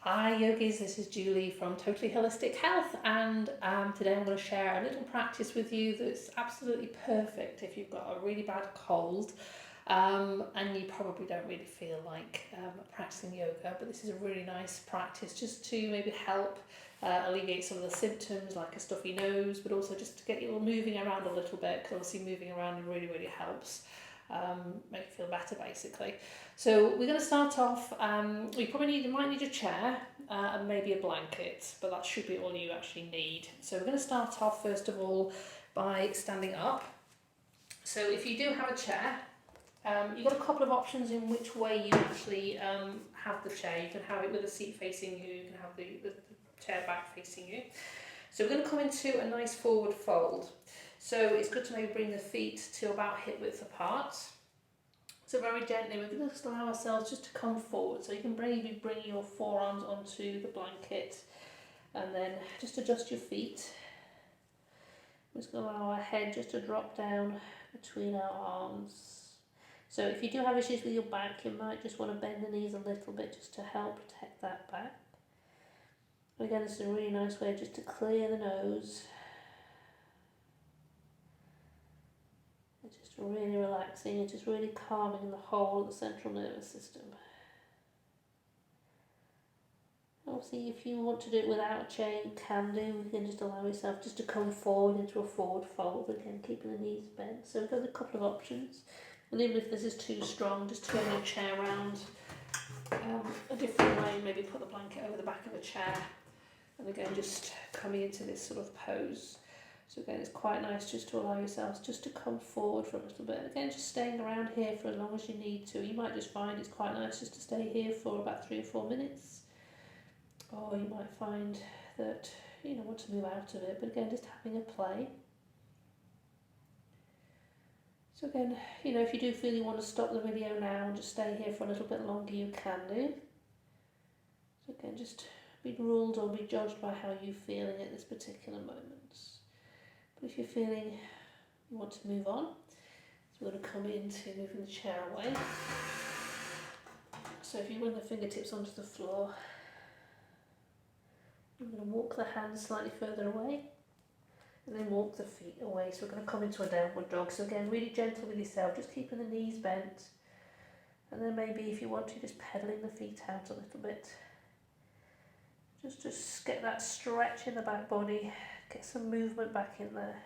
Hi yogis, this is Julie from Totally Holistic Health, and today I'm going to share a little practice with you that's absolutely perfect if you've got a really bad cold and you probably don't really feel like practicing yoga, but this is a really nice practice just to maybe help alleviate some of the symptoms like a stuffy nose, but also just to get you moving around a little bit, because obviously moving around really helps. Make you feel better basically. So we're going to start off, you might need a chair and maybe a blanket, but that should be all you actually need. So we're going to start off first of all by standing up. So if you do have a chair, you've got a couple of options in which way you actually have the chair. You can have it with the seat facing you, you can have the chair back facing you. So we're going to come into a nice forward fold. So it's good to maybe bring the feet to about hip width apart. So very gently, we're going to just allow ourselves just to come forward. So you can maybe bring your forearms onto the blanket and then just adjust your feet. We're just going to allow our head just to drop down between our arms. So if you do have issues with your back, you might just want to bend the knees a little bit just to help protect that back. And again, this is a really nice way just to clear the nose. It's just really relaxing, it's just really calming the whole of the central nervous system. Obviously, if you want to do it without a chair, you can do. You can just allow yourself just to come forward into a forward fold, again keeping the knees bent. So we've got a couple of options. And even if this is too strong, just turn your chair around a different way, maybe put the blanket over the back of the chair. And again, just coming into this sort of pose. So again, it's quite nice just to allow yourselves just to come forward for a little bit. Again, just staying around here for as long as you need to. You might just find it's quite nice just to stay here for about 3 or 4 minutes. Or you might find that you want to move out of it. But again, just having a play. So again, if you do feel you want to stop the video now and just stay here for a little bit longer, you can do. So again, just be ruled or be judged by how you're feeling at this particular moment. But if you're feeling you want to move on, so we're going to come into moving the chair away. So if you bring the fingertips onto the floor, you're going to walk the hands slightly further away and then walk the feet away. So we're going to come into a downward dog. So again, really gentle with yourself, just keeping the knees bent. And then maybe if you want to, just pedaling the feet out a little bit. Just get that stretch in the back body, get some movement back in there.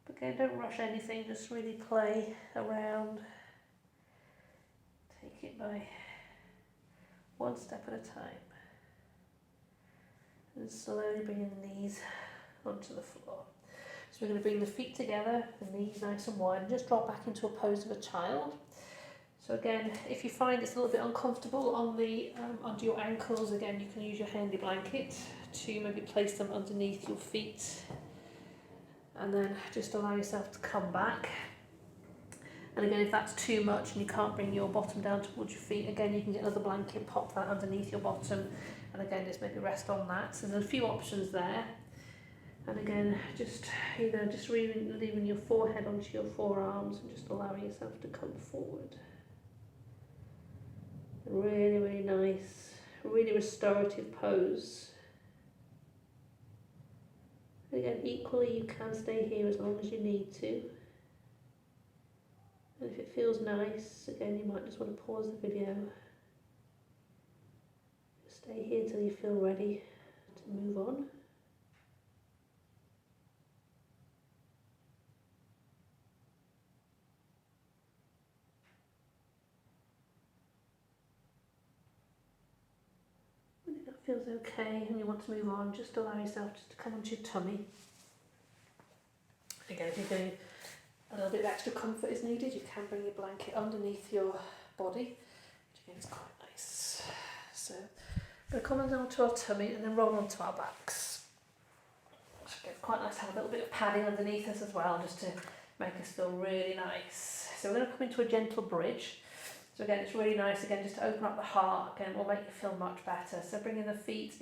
But again, don't rush anything, just really play around. Take it by one step at a time. And slowly bringing the knees onto the floor. So we're going to bring the feet together, the knees nice and wide, and just drop back into a pose of a child. So again, if you find it's a little bit uncomfortable on the under your ankles, again you can use your handy blanket to maybe place them underneath your feet, and then just allow yourself to come back. And again, if that's too much and you can't bring your bottom down towards your feet, again you can get another blanket, pop that underneath your bottom, and again just maybe rest on that. So there's a few options there. And again, just leaving your forehead onto your forearms and just allowing yourself to come forward. Really nice, really restorative pose. Again, equally you can stay here as long as you need to. And if it feels nice, again you might just want to pause the video. Just stay here till you feel ready to move on. Feels okay and you want to move on, just allow yourself just to come onto your tummy. Again, if you're doing a little bit of extra comfort is needed, you can bring your blanket underneath your body, which again is quite nice. So we're going to come onto our tummy and then roll onto our backs. So again, it's quite nice to have a little bit of padding underneath us as well, just to make us feel really nice. So we're going to come into a gentle bridge. So again, it's really nice, again, just to open up the heart, again, will make you feel much better. So bringing the feet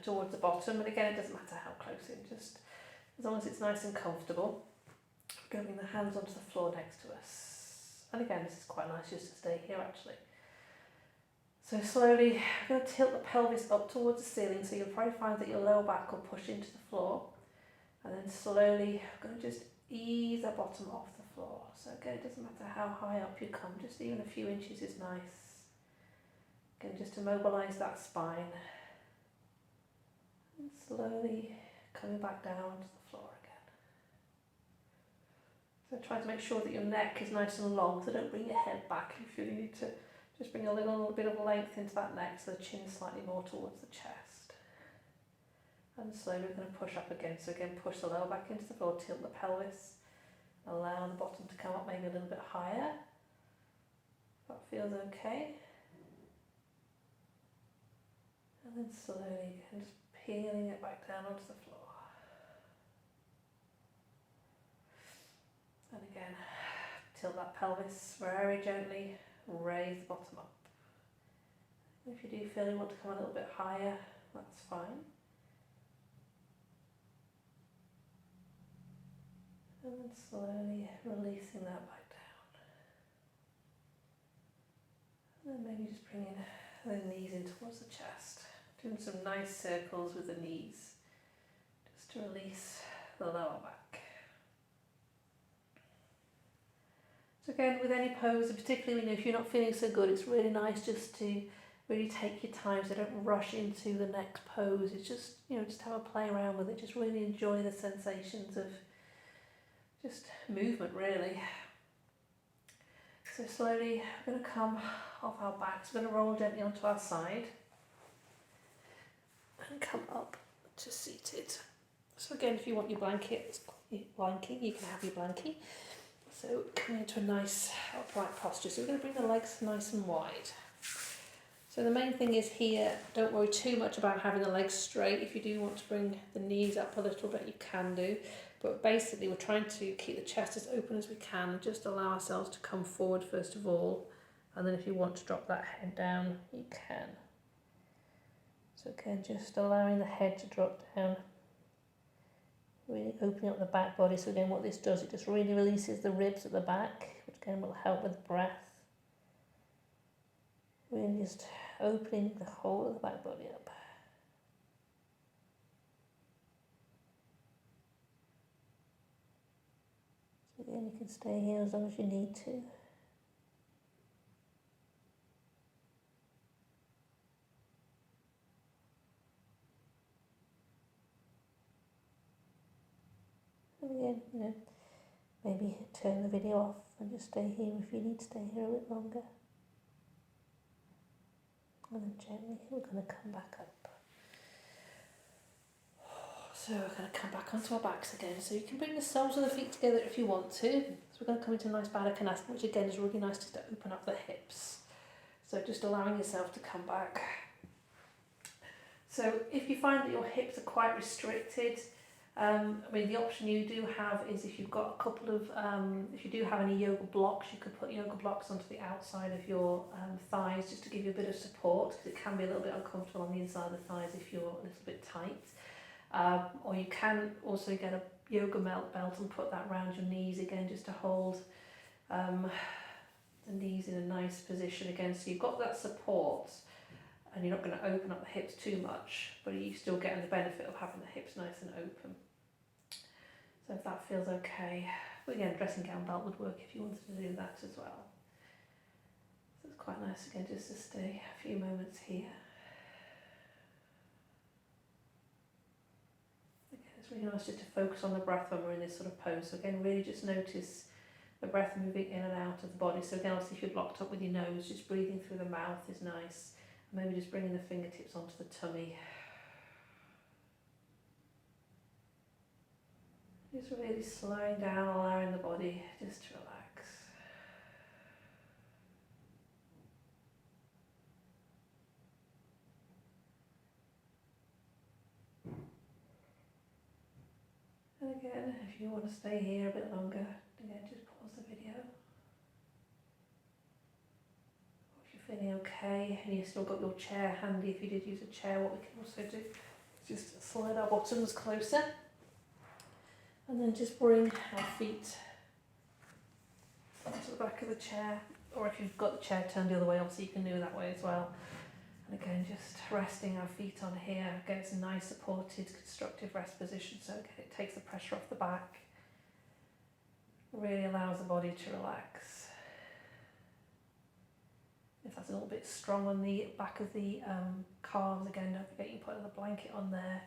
towards the bottom, and again, it doesn't matter how close in, just as long as it's nice and comfortable. Bringing the hands onto the floor next to us. And again, this is quite nice just to stay here actually. So slowly, I'm going to tilt the pelvis up towards the ceiling, so you'll probably find that your lower back will push into the floor. And then slowly, I'm going to just ease the bottom off the floor. So again, it doesn't matter how high up you come, just even a few inches is nice. Again, just to mobilise that spine. And slowly coming back down to the floor again. So try to make sure that your neck is nice and long, so don't bring your head back if you need to. Just bring a little bit of length into that neck so the chin is slightly more towards the chest. And slowly we're going to push up again. So again, push the lower back into the floor, tilt the pelvis, allow the bottom to come up maybe a little bit higher. That feels okay. And then slowly again, just peeling it back down onto the floor. And again, tilt that pelvis very gently, raise the bottom up. If you do feel you want to come a little bit higher, that's fine. And then slowly releasing that back down. And then maybe just bringing the knees in towards the chest. Doing some nice circles with the knees, just to release the lower back. So again, with any pose, and particularly if you're not feeling so good, it's really nice just to really take your time, so don't rush into the next pose. It's just, just have a play around with it, just really enjoy the sensations of just movement, really. So slowly, we're going to come off our backs, we're going to roll gently onto our side and come up to seated. So again, if you want your blanket, you can have your blankie. So coming into a nice upright posture. So we're going to bring the legs nice and wide. So the main thing is here, don't worry too much about having the legs straight. If you do want to bring the knees up a little bit, you can do. But basically we're trying to keep the chest as open as we can. Just allow ourselves to come forward first of all. And then if you want to drop that head down, you can. So again, just allowing the head to drop down. Really opening up the back body. So again, what this does, it just really releases the ribs at the back, which again will help with breath. Really just opening the whole of the back body up. So again, you can stay here as long as you need to. And again, maybe turn the video off and just stay here if you need to stay here a bit longer. And then gently we're going to come back up. So we're going to come back onto our backs again. So you can bring the soles of the feet together if you want to. So we're going to come into a nice Baddha Konasana, which again is really nice just to open up the hips. So just allowing yourself to come back. So if you find that your hips are quite restricted, the option you do have is if you've got a couple of, if you do have any yoga blocks, you could put yoga blocks onto the outside of your thighs just to give you a bit of support, because it can be a little bit uncomfortable on the inside of the thighs if you're a little bit tight. Or you can also get a yoga belt and put that around your knees again, just to hold the knees in a nice position again, so you've got that support. And you're not going to open up the hips too much, but you're still getting the benefit of having the hips nice and open. So if that feels okay, but again, dressing gown belt would work if you wanted to do that as well. So it's quite nice again just to stay a few moments here. Again, it's really nice just to focus on the breath when we're in this sort of pose. So again, really just notice the breath moving in and out of the body. So again, obviously if you're blocked up with your nose, just breathing through the mouth is nice. Maybe just bringing the fingertips onto the tummy. Just really slowing down, allowing the body just to relax. And again, if you want to stay here a bit longer, again, just pause the video. Feeling okay, and you've still got your chair handy if you did use a chair. What we can also do is just slide our bottoms closer and then just bring our feet onto the back of the chair, or if you've got the chair turned the other way, obviously you can do it that way as well. And again, just resting our feet on here. Again, it's a nice supported, constructive rest position, so again, it takes the pressure off the back, really allows the body to relax. If that's a little bit strong on the back of the calves, again, don't forget you put another blanket on there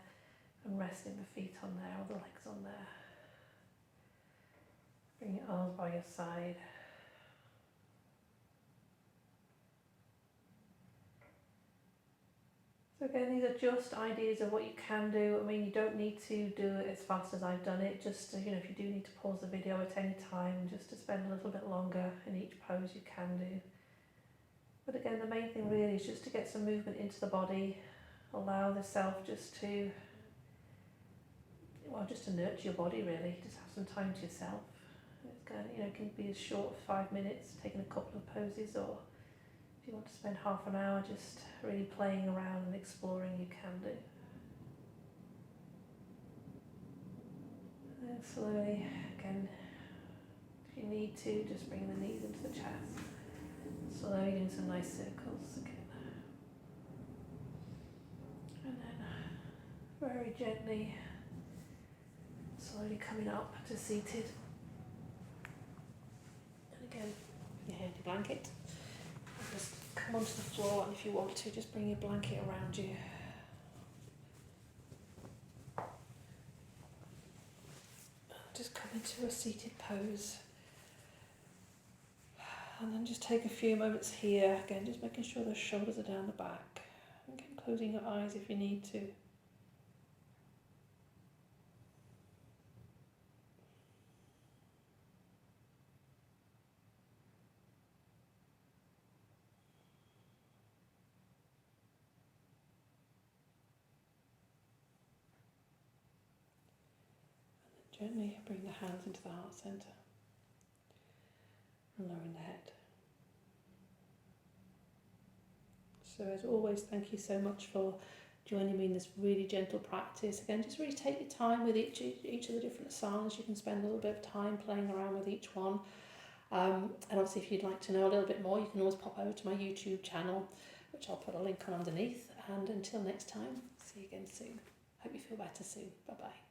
and resting the feet on there, or the legs on there. Bring your arms by your side. So again, these are just ideas of what you can do. I mean, you don't need to do it as fast as I've done it. Just, you know, if you do need to pause the video at any time, just to spend a little bit longer in each pose, you can do. But again, the main thing really is just to get some movement into the body. Allow the self just to, well, just to nurture your body really. Just have some time to yourself. It's going, you know, it can be as short as 5 minutes, taking a couple of poses, or if you want to spend half an hour just really playing around and exploring, you can do. And then slowly, again, if you need to, just bring the knees into the chest. Slowly doing some nice circles again. And then very gently, slowly coming up to seated. And again, your handy blanket. And just come onto the floor, and if you want to, just bring your blanket around you. Just come into a seated pose. And then just take a few moments here, again, just making sure the shoulders are down the back. And again, closing your eyes if you need to. And then gently bring the hands into the heart centre. And lowering the head. So as always, thank you so much for joining me in this really gentle practice. Again, just really take your time with each of the different asanas. You can spend a little bit of time playing around with each one. And obviously if you'd like to know a little bit more, you can always pop over to my YouTube channel, which I'll put a link on underneath. And until next time, see you again soon. Hope you feel better soon. Bye bye.